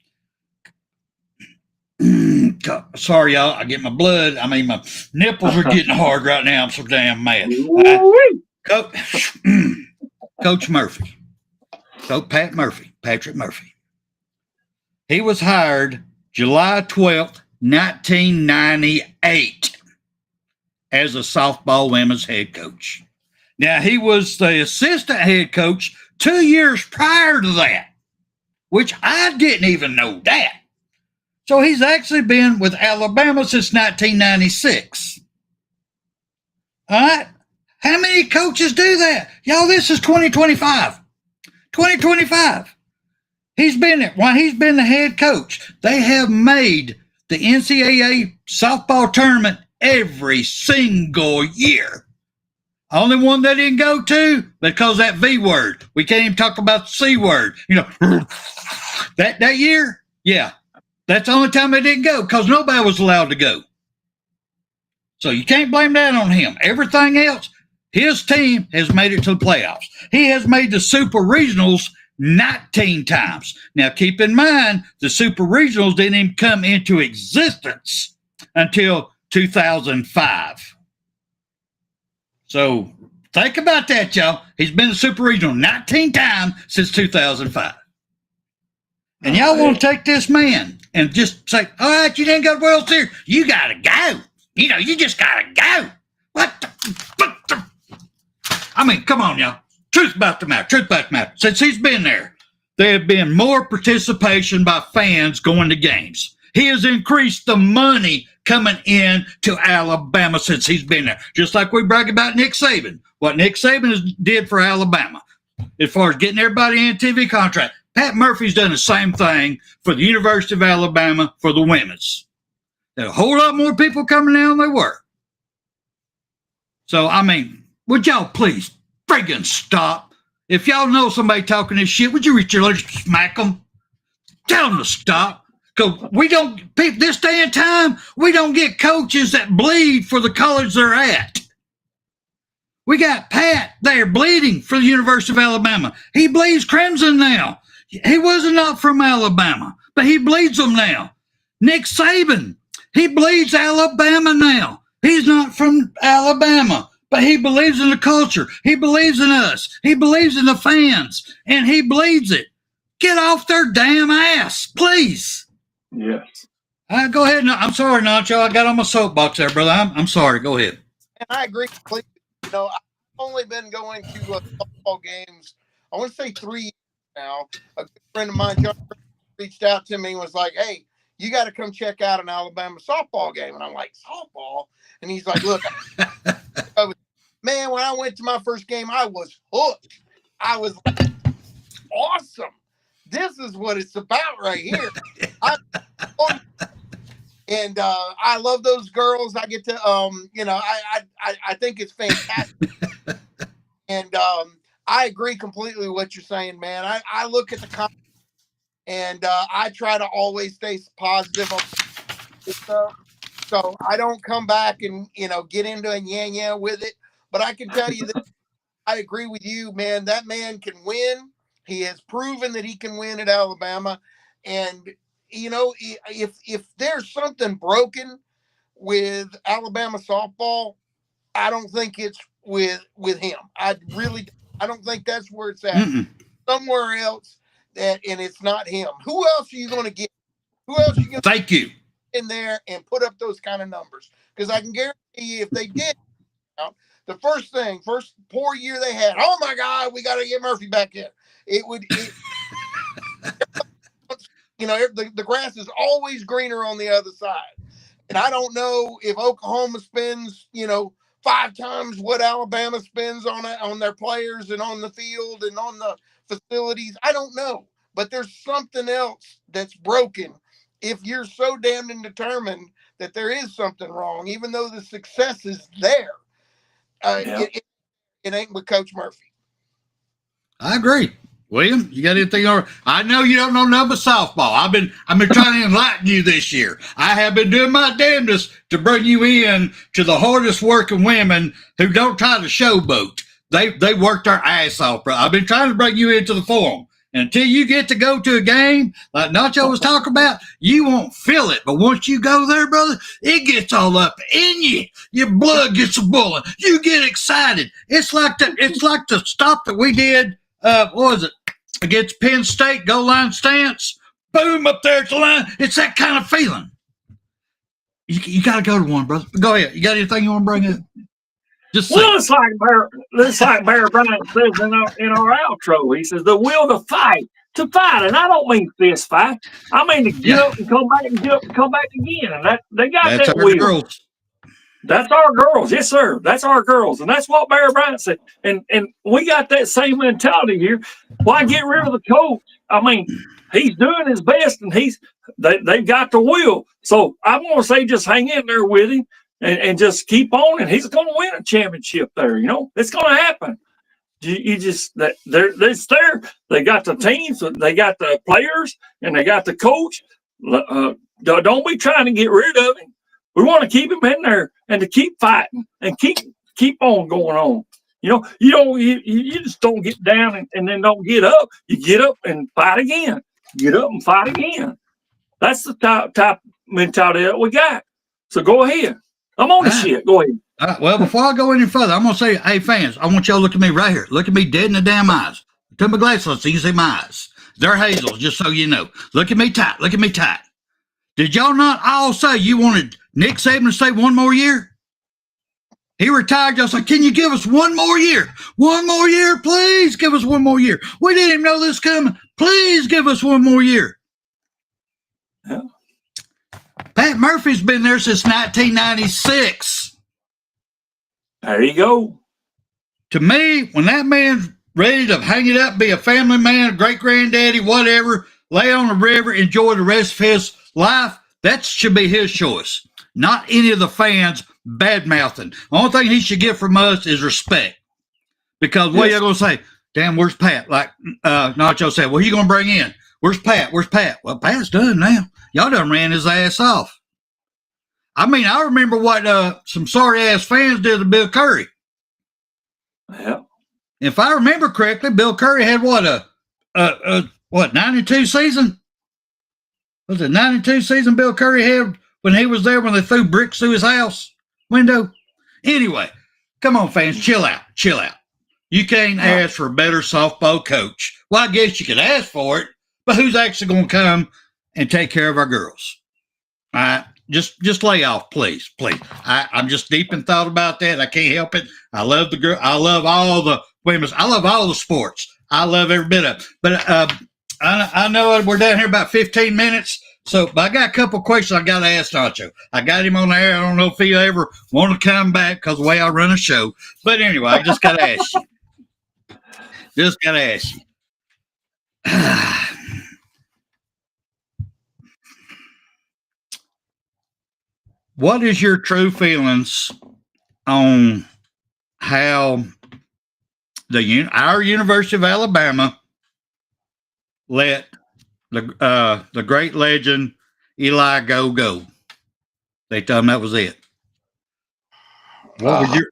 Sorry, y'all. I get my blood. my nipples are getting hard right now. I'm so damn mad. Coach Murphy. Patrick Murphy. He was hired July 12th, 1998 as a softball women's head coach. Now, he was the assistant head coach 2 years prior to that, which I didn't even know that. So he's actually been with Alabama since 1996. All right? How many coaches do that? Y'all, this is 2025. 2025. He's been there. While he's been the head coach, they have made the NCAA softball tournament every single year. Only one they didn't go to because that V word. We can't even talk about the C word. That year, yeah. That's the only time they didn't go because nobody was allowed to go. So you can't blame that on him. Everything else, his team has made it to the playoffs. He has made the Super Regionals 19 times. Now, keep in mind, the Super Regionals didn't even come into existence until 2005. So think about that, y'all. He's been to Super Regional 19 times since 2005. And y'all want to take this man and just say, all right, you didn't go to World Series. You got to go. You just got to go. What the? Come on, y'all. Truth about the matter. Since he's been there have been more participation by fans going to games. He has increased the money coming in to Alabama since he's been there. Just like we brag about Nick Saban. What Nick Saban did for Alabama as far as getting everybody in a TV contract. Pat Murphy's done the same thing for the University of Alabama for the women's. There's a whole lot more people coming now than they were. So, would y'all please friggin' stop? If y'all know somebody talking this shit, would you reach your legs to smack them? Tell them to stop. Because this day and time, we don't get coaches that bleed for the college they're at. We got Pat there bleeding for the University of Alabama. He bleeds crimson now. He wasn't not from Alabama, but he bleeds them now. Nick Saban, he bleeds Alabama now. He's not from Alabama, but he believes in the culture. He believes in us. He believes in the fans, and he bleeds it. Get off their damn ass, please. Yes. Go ahead. I'm sorry, Nacho. I got on my soapbox there, brother. I'm sorry. Go ahead. And I agree completely. I've only been going to football games, I want to say 3 years now. A good friend of mine, John, reached out to me and was like, hey, you got to come check out an Alabama softball game. And I'm like, softball? And he's like, look, man, when I went to my first game, I was hooked. I was like, awesome. This is what it's about right here. And I love those girls. I get to, I think it's fantastic. And I agree completely with what you're saying, man. I look at the comments and I try to always stay positive on stuff. So I don't come back and, get into a yeah with it. But I can tell you that I agree with you, man. That man can win. He has proven that he can win at Alabama. And, if there's something broken with Alabama softball, I don't think it's with him. I don't think that's where it's at. Somewhere else and it's not him. Who else are you going to get? Who else are you going to Thank you. in there and put up those kind of numbers? Because I can guarantee you if they did, the first poor year they had, oh my God, we got to get Murphy back in. The grass is always greener on the other side. And I don't know if Oklahoma spends, 5 times what Alabama spends on their players and on the field and on the facilities. I don't know. But there's something else that's broken if you're so damned and determined that there is something wrong, even though the success is there. It ain't with Coach Murphy. I agree. William, you got anything on? I know you don't know nothing but softball. I've been trying to enlighten you this year. I have been doing my damnedest to bring you in to the hardest working women who don't try to showboat. They work their ass off, bro. I've been trying to bring you into the forum. And until you get to go to a game like Nacho was talking about, you won't feel it. But once you go there, brother, it gets all up in you. Your blood gets a boiling. You get excited. It's like the stop that we did. What was it? Against Penn State, goal line stance. Boom, up there at the line. It's that kind of feeling. You got to go to one, brother. Go ahead. You got anything you want to bring up? Just say. Well, it's like Bear Bryant says in our outro. He says, the will to fight. And I don't mean fist fight. I mean to get up and come back and get up and come back again. And they got That's that our will. girls. That's our girls. Yes, sir. That's our girls. And that's what Bear Bryant said. And we got that same mentality here. Why get rid of the coach? I mean, he's doing his best and they've got the will. So I'm going to say just hang in there with him and just keep on. And he's going to win a championship there. It's going to happen. It's there. They got the teams, they got the players, and they got the coach. Don't be trying to get rid of him. We want to keep him in there and to keep fighting and keep on going on. You just don't get down and then don't get up. You get up and fight again. Get up and fight again. That's the type mentality that we got. So go ahead. I'm on the shit. Go ahead. Well, before I go any further, I'm going to say, hey, fans, I want y'all to look at me right here. Look at me dead in the damn eyes. Turn my glasses so you can see my eyes. They're hazels, just so you know. Look at me tight. Look at me tight. Did y'all not all say you wanted Nick Saban to stay one more year? He retired. Y'all said, can you give us one more year? One more year, please give us one more year. We didn't even know this coming. Please give us one more year. Yeah. Pat Murphy's been there since 1996. There you go. To me, when that man's ready to hang it up, be a family man, a great granddaddy, whatever, lay on the river, enjoy the rest of his life, that should be his choice. Not any of the fans bad-mouthing. The only thing he should get from us is respect. Because what y'all going to say? Damn, where's Pat? Like Nacho said, well, who you going to bring in? Where's Pat? Where's Pat? Well, Pat's done now. Y'all done ran his ass off. I mean, I remember what some sorry-ass fans did to Bill Curry. Yeah. If I remember correctly, Bill Curry had what, 92 season? Was it 92 season Bill Curry had when he was there when they threw bricks through his house window? Anyway, come on, fans, chill out. Chill out. You can't ask for a better softball coach. Well, I guess you could ask for it, but who's actually going to come and take care of our girls? All right. Just lay off, please. I'm just deep in thought about that. I can't help it. I love the girl. I love all the women. I love all the sports. I love every bit of it. But I know we're down here about 15 minutes. But I got a couple questions I got to ask Nacho. I got him on the air. I don't know if he'll ever want to come back because the way I run a show. But anyway, I just got to ask you. What is your true feelings on how our University of Alabama let the great legend Eli go? They told him that was it.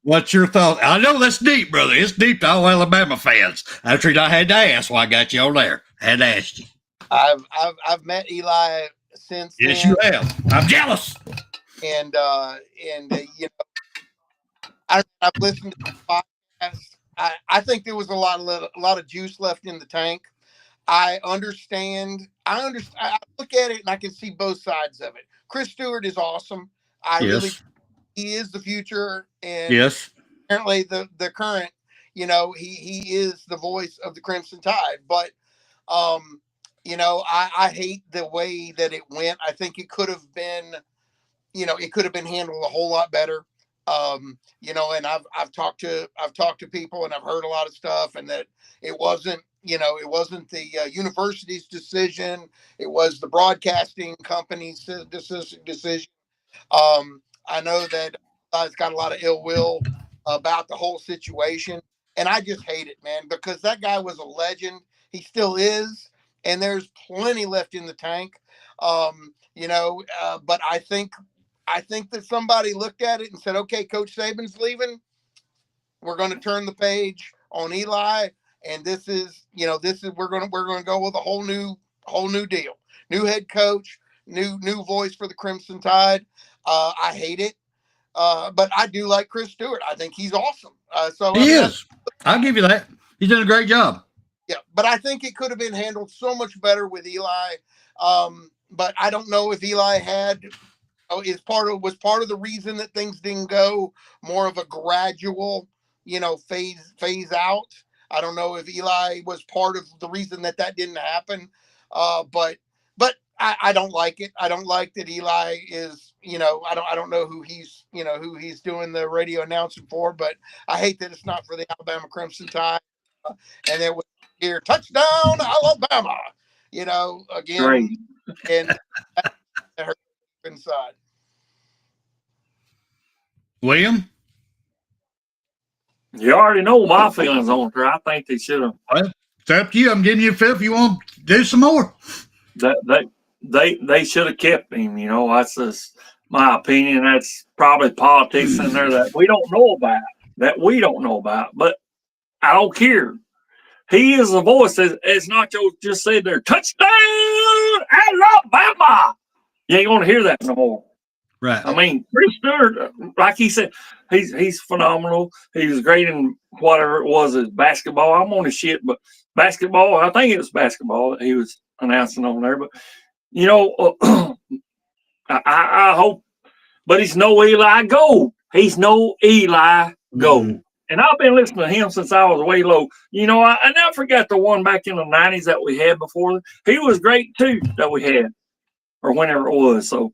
What's your thought? I know that's deep, brother. It's deep to all Alabama fans. Actually, I had to ask why I got you on there. I had to ask you. I've met Eli since. Yes, then. you have. I'm jealous. And I've listened to the podcast. I think there was a lot of juice left in the tank. I understand. I look at it and I can see both sides of it. Chris Stewart is awesome. He is the future. And yes. apparently the current, he is the voice of the Crimson Tide. But I hate the way that it went. I think it could have been, it could have been handled a whole lot better. And I've talked to people, and I've heard a lot of stuff, and that it wasn't the university's decision. It was the broadcasting company's decision. I know that it's got a lot of ill will about the whole situation, and I just hate it, man, because that guy was a legend. He still is, and there's plenty left in the tank. But I think that somebody looked at it and said, "Okay, Coach Saban's leaving. We're going to turn the page on Eli, and this is we're going to go with a whole new deal, new head coach, new voice for the Crimson Tide." I hate it, but I do like Chris Stewart. I think he's awesome. He is. I'll give you that. He's done a great job. Yeah, but I think it could have been handled so much better with Eli. But I don't know if Eli was part of the reason that things didn't go more of a gradual, phase out. I don't know if Eli was part of the reason that didn't happen. But I don't like it. I don't like that Eli is, I don't know who he's doing the radio announcing for, but I hate that it's not for the Alabama Crimson Tide. And then here, touchdown Alabama, again. Great. And that hurt inside. William? You already know my feelings on her. I think they should have. Well, it's up to you. I'm giving you a fifth. If you want to do some more. They should have kept him. That's just my opinion. That's probably politics in there that we don't know about. But I don't care. He is the voice, as Nacho just said there. Touchdown, Alabama! You ain't going to hear that no more. Right. I mean, Chris Stewart, like he said, he's phenomenal. He was great in whatever it was, his basketball. I'm on his shit, but basketball, I think it was basketball that he was announcing on there. But, I hope, but he's no Eli Gold. He's no Eli Gold. Mm-hmm. And I've been listening to him since I was way low. I never forgot the one back in the 90s that we had before. He was great, too, that we had, or whenever it was. So,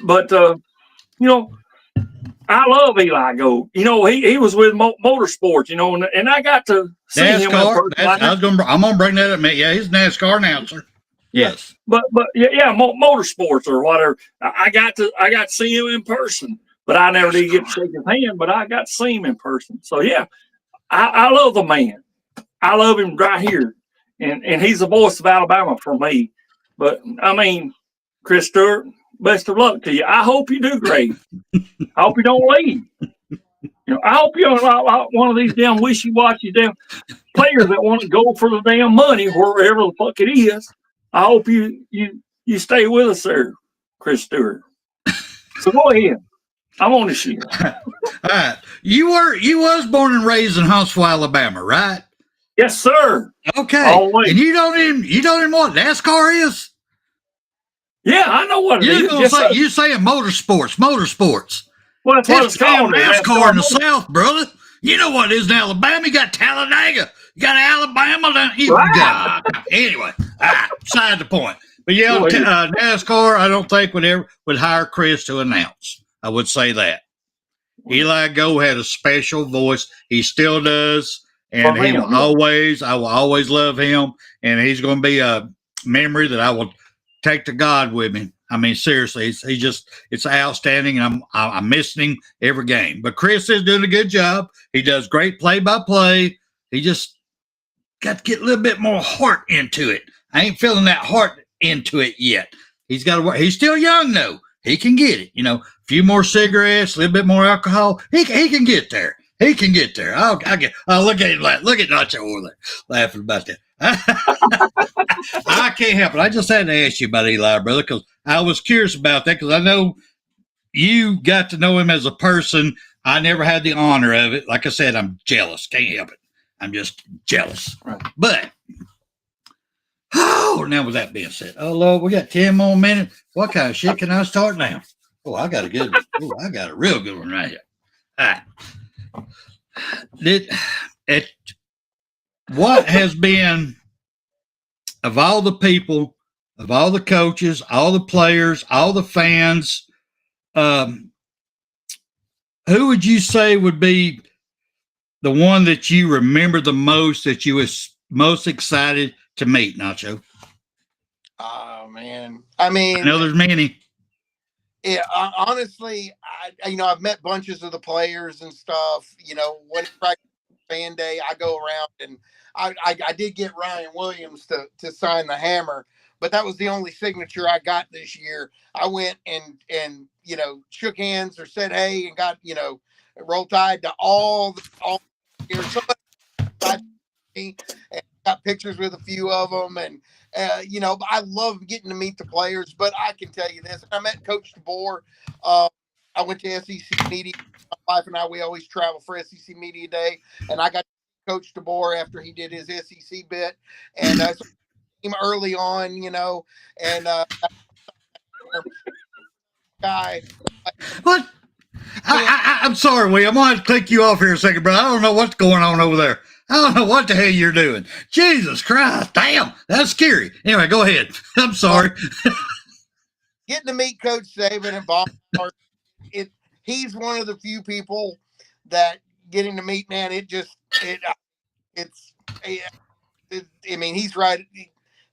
but, I love Eli Gold. He was with Motorsports, and I got to see him. I'm going to bring that up, man. Yeah, he's a NASCAR announcer. Yes. But Motorsports or whatever. I got to see him in person. But I never did get to shake his hand, but I got to see him in person. So, yeah, I love the man. I love him right here. And he's the voice of Alabama for me. But, I mean, Chris Stewart, best of luck to you. I hope you do great. I hope you don't leave. I hope you're not one of these damn wishy-washy damn players that want to go for the damn money wherever the fuck it is. I hope you stay with us there, Chris Stewart. So go ahead. I'm on the shit. All right. You was born and raised in Huntsville, Alabama, right? Yes, sir. Okay. Always. And you don't even know what NASCAR is? Yeah, I know what it is. You're saying motorsports. Well, that's what it's called. NASCAR in the South, brother. You know what it is in Alabama. You got Talladega. You got Alabama down here. Right. Anyway, beside the point. But yeah, NASCAR, I don't think would hire Chris to announce. I would say that. Eli Gold had a special voice. He still does. And I will always love him. And he's going to be a memory that I will take to God with me. I mean, seriously, it's outstanding. And I'm missing him every game. But Chris is doing a good job. He does great play-by-play. He just got to get a little bit more heart into it. I ain't feeling that heart into it yet. He's got to work. He's still young, though. He can get it. A few more cigarettes, a little bit more alcohol. He can get there. He can get there. Look at him. Look at Nacho over there laughing about that. I can't help it. I just had to ask you about Eli, brother, because I was curious about that because I know you got to know him as a person. I never had the honor of it. Like I said, I'm jealous. Can't help it. I'm just jealous. Right. But now with that being said, oh Lord, we got 10 more minutes. What kind of shit can I start now? Oh, I got a good one. Oh, I got a real good one right here. All right. What has been, of all the people, of all the coaches, all the players, all the fans, who would you say would be the one that you remember the most, that you was most excited to meet, Nacho? Oh man, I mean, I know there's many. Yeah, honestly, I've met bunches of the players and stuff. When it's practice fan day, I go around and I did get Ryan Williams to sign the hammer, but that was the only signature I got this year. I went and shook hands or said hey and got roll tide to all somebody me and got pictures with a few of them. And I love getting to meet the players. But I can tell you this: I met Coach DeBoer. I went to SEC Media. My wife and I, we always travel for SEC Media Day, and I got Coach DeBoer after he did his SEC bit, and so him early on, and guy. What? I'm sorry, William. I'm going to click you off here a second, bro. I don't know what's going on over there. I don't know what the hell you're doing. Jesus Christ. Damn. That's scary. Anyway, go ahead. I'm sorry. Getting to meet Coach Saban and Bob, he's one of the few people that getting to meet, man, I mean, he's right.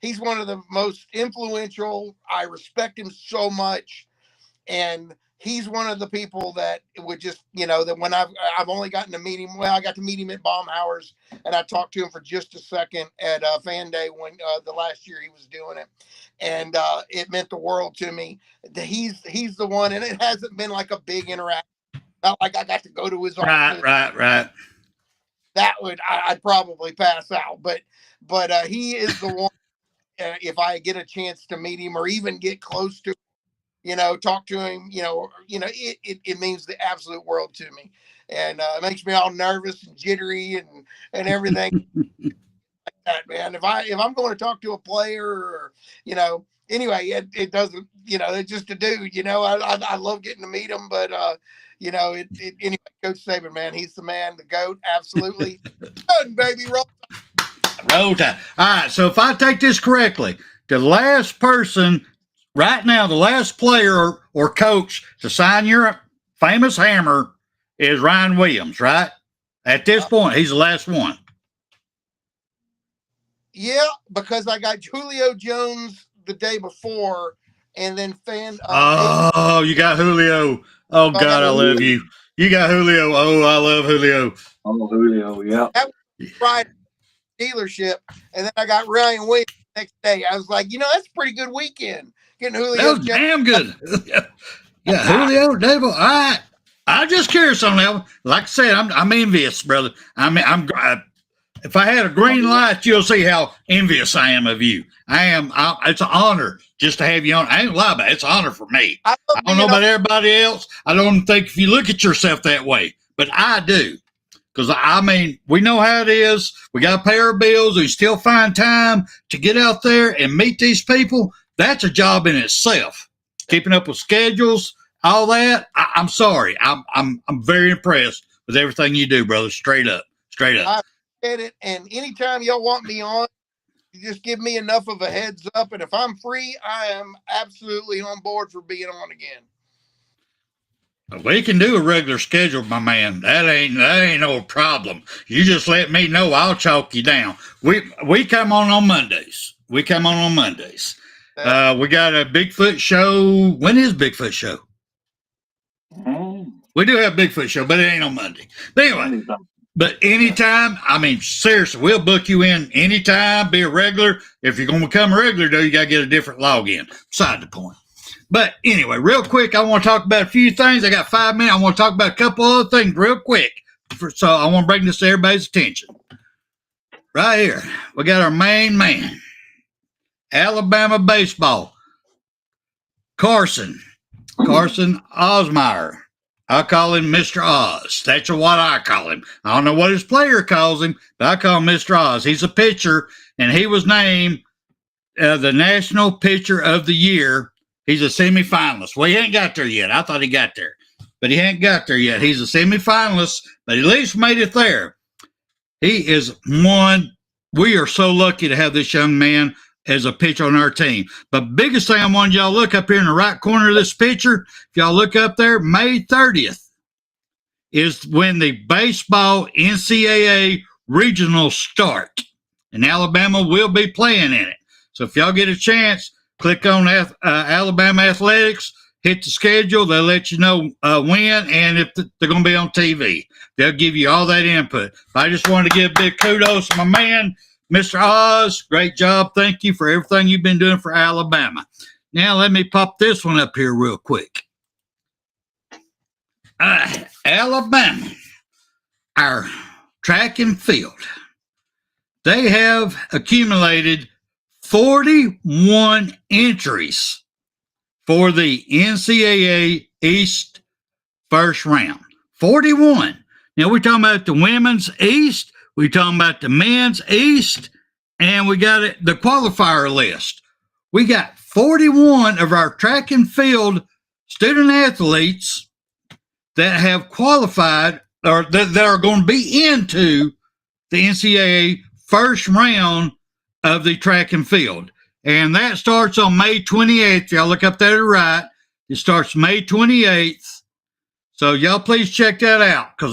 He's one of the most influential. I respect him so much. And he's one of the people that would just, that when I've only gotten to meet him. Well, I got to meet him at Baumhauer's, and I talked to him for just a second at Fan Day when the last year he was doing it, and it meant the world to me. He's the one, and it hasn't been like a big interaction. Not like I got to go to his office. Right. That I'd probably pass out, but he is the one. If I get a chance to meet him or even get close to, talk to him, it means the absolute world to me, and it makes me all nervous and jittery and everything like that, man. If I'm going to talk to a player or, anyway, it doesn't, it's just a dude, I love getting to meet him, but anyway, Coach Saban, man, he's the man, the GOAT, absolutely. Baby, roll Tide. All right, so if I take this correctly, the last person right now, the last player or coach to sign your famous hammer is Ryan Williams, right? At this point, he's the last one. Yeah, because I got Julio Jones the day before, and then you got Julio. Oh, God, I love you. You got Julio. Oh, I love Julio. Oh, Julio, yeah. That was Friday dealership, and then I got Ryan Williams the next day. I was like, that's a pretty good weekend. Getting Julio. That was damn good. Yeah, Julio, Davo. All right. I'm just curious on that one. Like I said, I'm envious, brother. If I had a green light, you'll see how envious I am of you. It's an honor just to have you on. I ain't lie about it. It's an honor for me. I don't know about everybody else. I don't think if you look at yourself that way, but I do. Because, we know how it is. We got to pay our bills. We still find time to get out there and meet these people. That's a job in itself. Keeping up with schedules, all that. I'm sorry. I'm very impressed with everything you do, brother. Straight up. I get it. And anytime y'all want me on, you just give me enough of a heads up. And if I'm free, I am absolutely on board for being on again. We can do a regular schedule, my man. That ain't no problem. You just let me know. I'll chalk you down. We come on Mondays. We got a Bigfoot show. When is Bigfoot show? We do have a Bigfoot show, but it ain't on Monday. But anyway, anytime, seriously, we'll book you in anytime, be a regular. If you're going to become a regular, though, you got to get a different login. Beside the point. But anyway, real quick, I want to talk about a few things. I got 5 minutes. I want to talk about a couple other things real quick. So I want to bring this to everybody's attention. Right here, we got our main man, Alabama baseball, Carson Osmeyer. I call him Mr. Oz. That's what I call him. I don't know what his player calls him, but I call him Mr. Oz. He's a pitcher, and he was named the National Pitcher of the Year. He's a semifinalist. Well, he ain't got there yet. I thought he got there. but he ain't got there yet. He's a semifinalist, but at least made it there. He is one. We are so lucky to have this young man as a pitcher on our team. But biggest thing I want y'all to look up here in the right corner of this picture, if y'all look up there, May 30th is when the baseball NCAA regionals start. And Alabama will be playing in it. So if y'all get a chance, click on Alabama Athletics, hit the schedule. They'll let you know when and if they're going to be on TV. They'll give you all that input. I just wanted to give big kudos to my man, Mr. Oz. Great job. Thank you for everything you've been doing for Alabama. Now let me pop this one up here real quick. Alabama, our track and field, they have accumulated 41 entries for the NCAA East first round. 41. Now, we're talking about the women's East, we're talking about the men's East, and we got the qualifier list. We got 41 of our track and field student athletes that have qualified or that are going to be into the NCAA first round of the track and field. And that starts on May 28th. Y'all look up there to the right. It starts May 28th. So y'all please check that out because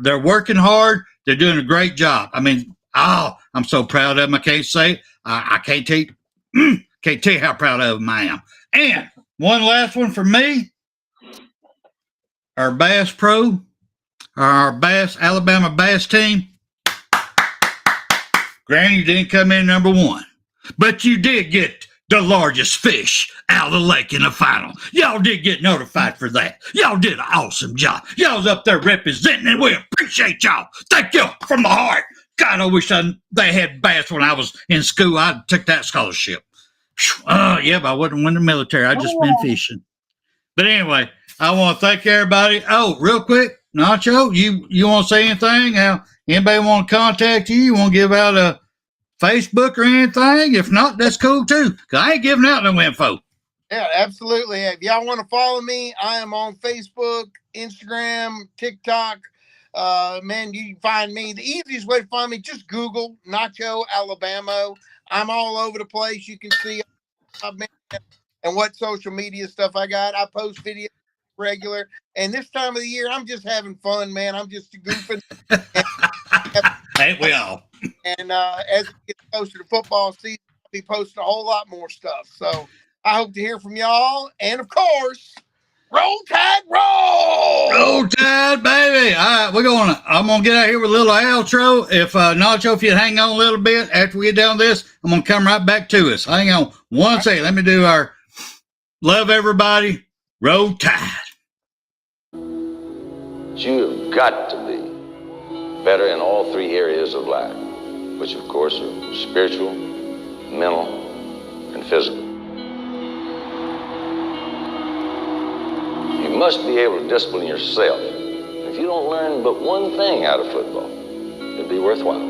they're working hard. They're doing a great job. I mean, I'm so proud of them. I can't say. I can't tell you how proud of them I am. And one last one for me. Our Bass Pro, our Alabama Bass team. Granny, you didn't come in number one, but you did get the largest fish out of the lake in the final. Y'all did get notified for that. Y'all did an awesome job. Y'all was up there representing, and we appreciate y'all. Thank you from the heart. God, I wish they had bass when I was in school. I took that scholarship. Yeah, but I wouldn't win the military. I just been fishing. But anyway, I want to thank everybody. Oh, real quick, Nacho, you want to say anything? How anybody want to contact you? You want to give out a Facebook or anything? If not, that's cool too. Cause I ain't giving out no info. Yeah, absolutely. If y'all want to follow me, I am on Facebook, Instagram, TikTok. Man, you can find me. The easiest way to find me, just Google Nacho Alabama. I'm all over the place. You can see and what social media stuff I got. I post videos regular. And this time of the year, I'm just having fun, man. I'm just goofing. Ain't we all? And as it gets closer to football season, I'll be posting a whole lot more stuff. So I hope to hear from y'all. And of course, roll tide, roll! Roll tide, baby. All right, I'm gonna get out here with a little outro. If Nacho, if you hang on a little bit after we get down this, I'm gonna come right back to us. Hang on one second. Let me do our love everybody. Roll tide. You've got to be better in all three areas of life, which of course are spiritual, mental, and physical. You must be able to discipline yourself. If you don't learn but one thing out of football, it'll be worthwhile.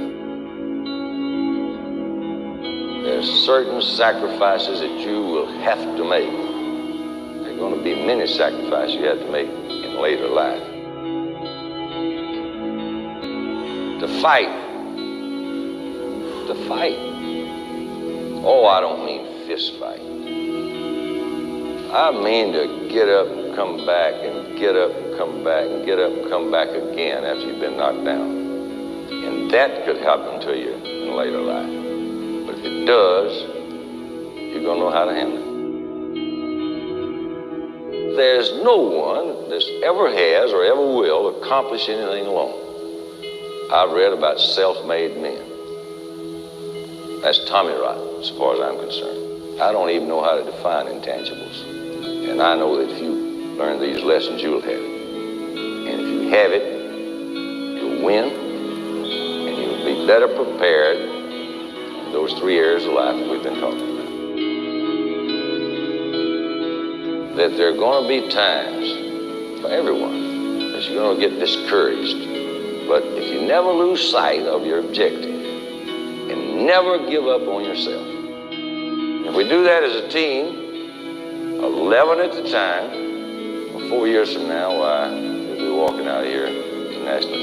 There's certain sacrifices that you will have to make. There are going to be many sacrifices you have to make in later life. To fight. Oh, I don't mean fist fight. I mean to get up and come back and get up and come back and get up and come back again after you've been knocked down. And that could happen to you in later life. But if it does, you're going to know how to handle it. There's no one that ever has or ever will accomplish anything alone. I've read about self-made men. That's Tommy Rot, as far as I'm concerned. I don't even know how to define intangibles. And I know that if you learn these lessons, you'll have it. And if you have it, you'll win, and you'll be better prepared in those three areas of life that we've been talking about. That there are going to be times for everyone that you're going to get discouraged. But if you never lose sight of your objective and never give up on yourself, if we do that as a team, 11 at a time, 4 years from now, why, you'll be walking out here in national